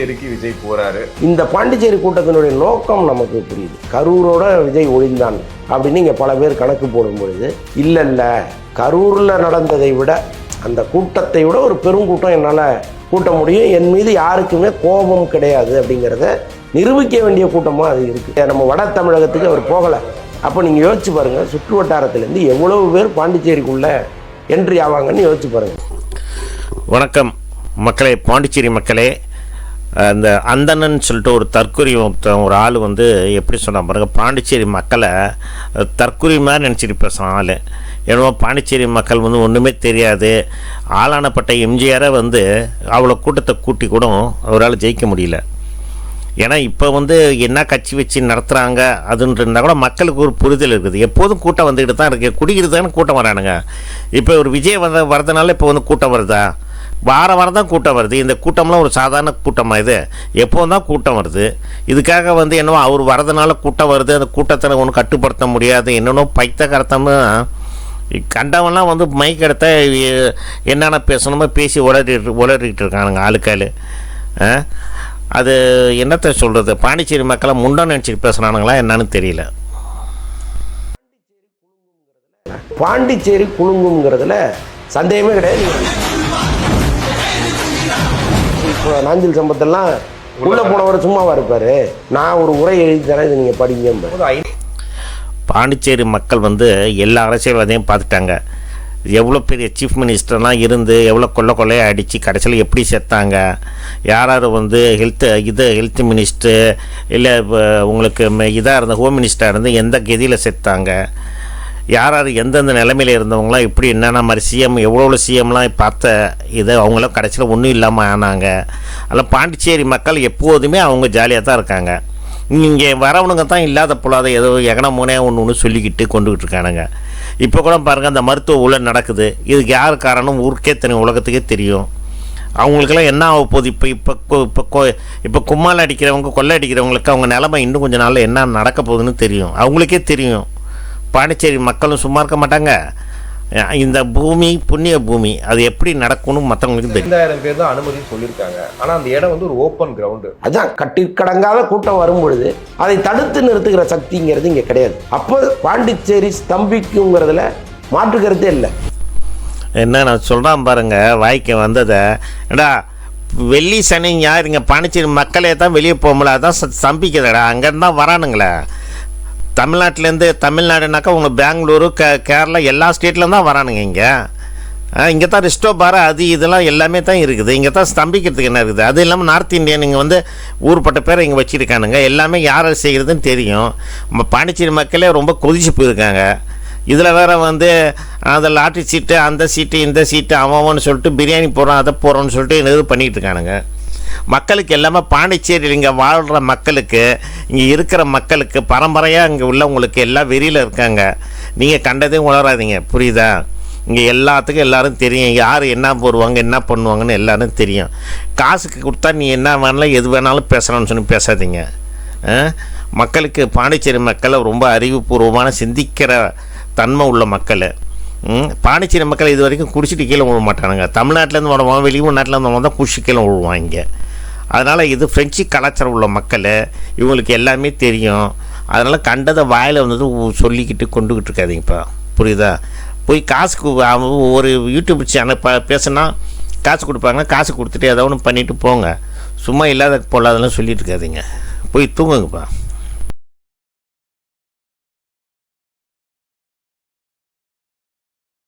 பாண்டிச்சேரிக்கு விஜய் போறாரு. இந்த பாண்டிச்சேரி கூட்டத்தினுடைய நோக்கம் நமக்கு புரியுது. கரூரோட விஜய் ஒழிந்தான் அப்படின்னு இங்கே பல பேர் கணக்கு போடும் பொழுது இல்லை கரூரில் நடந்ததை விட அந்த கூட்டத்தை விட ஒரு பெருங்கூட்டம் என்னால் கூட்ட முடியும், என் மீது யாருக்குமே கோபம் கிடையாது அப்படிங்கிறத நிரூபிக்க வேண்டிய கூட்டமாக அது இருக்குது. நம்ம வட தமிழகத்துக்கு அவர் போகலை. அப்போ நீங்கள் யோசிச்சு பாருங்கள், சுற்று வட்டாரத்துலேருந்து எவ்வளவு பேர் பாண்டிச்சேரிக்குள்ளே என்ட்ரி ஆவாங்கன்னு யோசிச்சு பாருங்கள். வணக்கம் மக்களே, பாண்டிச்சேரி மக்களே. அந்த அந்தணன் சொல்லிட்டு ஒரு தற்கொலை ஒரு ஆள் வந்து எப்படி சொன்ன பாருங்க, பாண்டிச்சேரி மக்களை தற்கொலை மாதிரி நினச்சிட்டு பேசுகிறான் ஆள். ஏன்னா பாண்டிச்சேரி மக்கள் வந்து ஒன்றுமே தெரியாது, ஆளானப்பட்ட எம்ஜிஆரை வந்து அவ்வளோ கூட்டத்தை கூட்டி கூட அவரால் ஜெயிக்க முடியல. ஏன்னா இப்போ வந்து என்ன கட்சி வச்சு நடத்துகிறாங்க அதுன்னு இருந்தால் கூட மக்களுக்கு ஒரு புரிதல் இருக்குது. எப்போதும் கூட்டம் வந்துக்கிட்டு தான் இருக்குது, குடிக்கிறதுக்கான கூட்டம் வரானுங்க. இப்போ ஒரு விஜய் வரதுனால இப்போ வந்து கூட்டம் வருதா? வாரம் தான் கூட்டம் வருது. இந்த கூட்டம்லாம் ஒரு சாதாரண கூட்டமாக இது? எப்போ தான் கூட்டம் வருது. இதுக்காக வந்து என்னவோ அவர் வரதுனால கூட்டம் வருது, அந்த கூட்டத்தை ஒன்றும் கட்டுப்படுத்த முடியாது, என்னென்னோ பைத்த கருத்தம்னு கண்டவன்லாம் வந்து மைக் எடுத்த என்னென்ன பேசணுமோ பேசி உளறிக்கிட்டு இருக்கானுங்க ஆளுக்காள். அது என்னத்தை சொல்கிறது, பாண்டிச்சேரி மக்களை முண்டான்னு நினச்சிட்டு பேசுகிறானுங்களா என்னன்னு தெரியல. பாண்டிச்சேரி குலுங்குங்கிறதுல சந்தேகமே கிடையாது. இப்போ நாஞ்சில் சம்பத்தெல்லாம் உள்ள போனவர் சும்மாவா இருப்பார்? நான் ஒரு உரை எழுதி தரேன், இது நீங்கள் படிங்க. பாண்டிச்சேரி மக்கள் வந்து எல்லா அரசியல்வாதையும் பார்த்துட்டாங்க. எவ்வளோ பெரிய சீஃப் மினிஸ்டர்லாம் இருந்து எவ்வளோ கொள்ளையாக அடித்து கடைசியில் எப்படி செத்தாங்க, யார் வந்து ஹெல்த் மினிஸ்டர் இல்லை உங்களுக்கு இதாக இருந்த ஹோம் மினிஸ்டராக இருந்து எந்த கதியில் செத்தாங்க, யார் எந்தெந்த நிலைமையில் இருந்தவங்களாம் இப்படி என்னென்ன மாதிரி சிஎம் எவ்வளோ சிஎம்லாம் பார்த்த இதை அவங்களாம் கடைசியில் ஒன்றும் இல்லாமல் ஆனாங்க. அதில் பாண்டிச்சேரி மக்கள் எப்போதுமே அவங்க ஜாலியாக தான் இருக்காங்க. இங்கே வரவனுங்க தான் இல்லாத பொல்லாத ஏதோ எகனமோனே ஒன்று சொல்லிக்கிட்டு கொண்டுக்கிட்டு இருக்கானுங்க. இப்போ கூட பாருங்கள், அந்த மருத்துவ ஊழல் நடக்குது. இதுக்கு யார் காரணம் ஊருக்கே தெரியும், உலகத்துக்கே தெரியும். அவங்களுக்கெல்லாம் என்ன ஆக போகுது? இப்போ கும்மால் அடிக்கிறவங்க கொள்ளை அடிக்கிறவங்களுக்கு அவங்க நிலைமை இன்னும் கொஞ்சம் நாளில் என்ன நடக்க போகுதுன்னு தெரியும், அவங்களுக்கே தெரியும். பாண்டிச்சேரி மக்களும் சும்மா இருக்க மாட்டாங்க. இந்த பூமி புண்ணிய பூமி, அது எப்படி நடக்கும்னு மற்றவங்களுக்கு தெரியும். 5000 பேர் தான் அனுமதி சொல்லியிருக்காங்க. ஆனால் அந்த இடம் வந்து ஒரு ஓப்பன் கிரவுண்டு. அதான் கட்டிக்கடங்காத கூட்டம் வரும் பொழுது அதை தடுத்து நிறுத்துகிற சக்திங்கிறது இங்கே கிடையாது. அப்போ பாண்டிச்சேரி ஸ்தம்பிக்குங்கிறதுல மாற்று கருத்தே இல்லை. என்ன நான் சொல்கிறான் பாருங்கள், வாய்க்கு வந்ததை ஏடா வெள்ளி சனி ஞாயிறு இங்கே பாண்டிச்சேரி மக்களே தான் வெளியே போக முடியல, அதான் ஸ்தம்பிக்கிறதடா. அங்கேருந்து தான் வரானுங்களே தமிழ்நாட்டிலேருந்து. தமிழ்நாடுனாக்கா உங்கள் பெங்களூரு கேரளா எல்லா ஸ்டேட்லேருந்து தான் வரானுங்க. இங்கே தான் ரெஸ்டோ பார் அது இதெல்லாம் எல்லாமே தான் இருக்குது. இங்கே தான் ஸ்தம்பிக்கிறதுக்கு என்ன இருக்குது? அது இல்லாமல் நார்த் இந்தியன் இங்கே வந்து ஊர்பட்ட பேரை இங்கே வச்சுருக்கானுங்க. எல்லாமே யார் செய்கிறதுன்னு தெரியும். நம்ம பாண்டிச்சேரி மக்களே ரொம்ப கொதிச்சு போயிருக்காங்க. இதில் வேறு வந்து அந்த லாட்ரி சீட்டு அந்த சீட்டு இந்த சீட்டு அவன்னு சொல்லிட்டு பிரியாணி போடுறோம் அதை போடுறோன்னு சொல்லிட்டு இது பண்ணிகிட்டு இருக்கானுங்க. மக்களுக்கு எல்லாமே பாண்டிச்சேரியில் இங்கே வாழ்கிற மக்களுக்கு, இங்கே இருக்கிற மக்களுக்கு பரம்பரையாக இங்கே உள்ளவங்களுக்கு எல்லாம் வெறியில் இருக்காங்க. நீங்கள் கண்டதையும் உணராதீங்க, புரியுதா? இங்கே எல்லாத்துக்கும் எல்லோரும் தெரியும், யார் என்ன போடுவாங்க என்ன பண்ணுவாங்கன்னு எல்லோரும் தெரியும். காசுக்கு கொடுத்தா நீ என்ன வேணாலும் எது வேணாலும் பேசலாம்னு சொல்லி பேசாதீங்க. மக்களுக்கு பாண்டிச்சேரி மக்களை ரொம்ப அறிவுபூர்வமான சிந்திக்கிற தன்மை உள்ள மக்கள். பாண்டிச்சேரி மக்கள் இது வரைக்கும் குடிச்சிட்டு கீழே விழ மாட்டானுங்க. தமிழ்நாட்டிலேருந்து வருவாங்க, வெளிநாட்டிலேருந்து வருவாங்க தான் குடிச்சு கீழே விழுவாங்க. அதனால் இது ஃப்ரெஞ்சு கலாச்சாரம் உள்ள மக்கள், இவங்களுக்கு எல்லாமே தெரியும். அதனால் கண்டதை வாயில் வந்தது சொல்லிக்கிட்டு கொண்டுக்கிட்டு இருக்காதிங்க. இப்போ புரியுதா? போய் காசுக்கு ஒரு யூடியூப் சேனல் பேசுனா காசு கொடுப்பாங்க, காசு கொடுத்துட்டு ஏதோ ஒன்று பண்ணிவிட்டு போங்க. சும்மா இல்லாத பொல்லாதெல்லாம் சொல்லிட்டு இருக்காதிங்க, போய் தூங்குங்கப்பா.